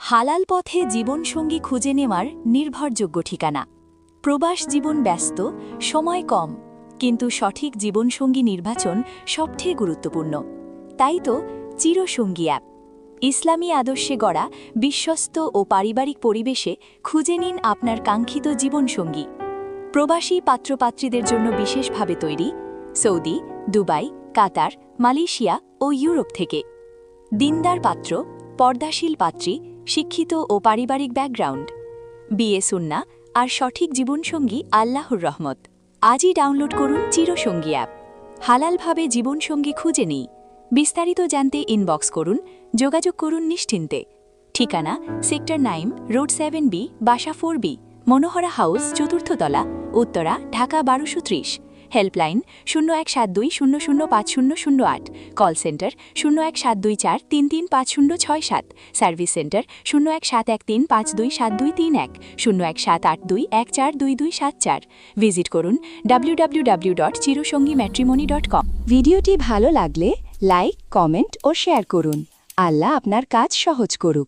হালাল পথে জীবনসঙ্গী খুঁজে নেওয়ার নির্ভরযোগ্য ঠিকানা। প্রবাস জীবন ব্যস্ত, সময় কম, কিন্তু সঠিক জীবনসঙ্গী নির্বাচন সবচেয়ে গুরুত্বপূর্ণ। তাই তো চিরসঙ্গী অ্যাপ। ইসলামী আদর্শে গড়া বিশ্বস্ত ও পারিবারিক পরিবেশে খুঁজে নিন আপনার কাঙ্ক্ষিত জীবনসঙ্গী। প্রবাসী পাত্রপাত্রীদের জন্য বিশেষভাবে তৈরি, সৌদি, দুবাই, কাতার, মালয়েশিয়া ও ইউরোপ থেকে। দিনদার পাত্র, পর্দাশীল পাত্রী, শিক্ষিত ও পারিবারিক ব্যাকগ্রাউন্ড, বিয়ে সুন্নাহ আর সঠিক জীবনসঙ্গী আল্লাহর রহমত। আজই ডাউনলোড করুন চিরসঙ্গী অ্যাপ। হালালভাবে জীবনসঙ্গী খুঁজে নিই। বিস্তারিত জানতে ইনবক্স করুন, যোগাযোগ করুন নিশ্চিন্তে। ঠিকানা সেক্টর 9, রোড 7B, বাসা 4B, মনোহরা হাউস, চতুর্থ তলা, Uttara, Dhaka 1230। Helpline 0172005008, call centre 017243350067, service centre 017135272231, 017821422274। Visit করুন www.chirosongimatrimony.com। ভিডিওটি ভালো লাগলে লাইক, কমেন্ট ও শেয়ার করুন। আল্লাহ আপনার কাজ সহজ করুক।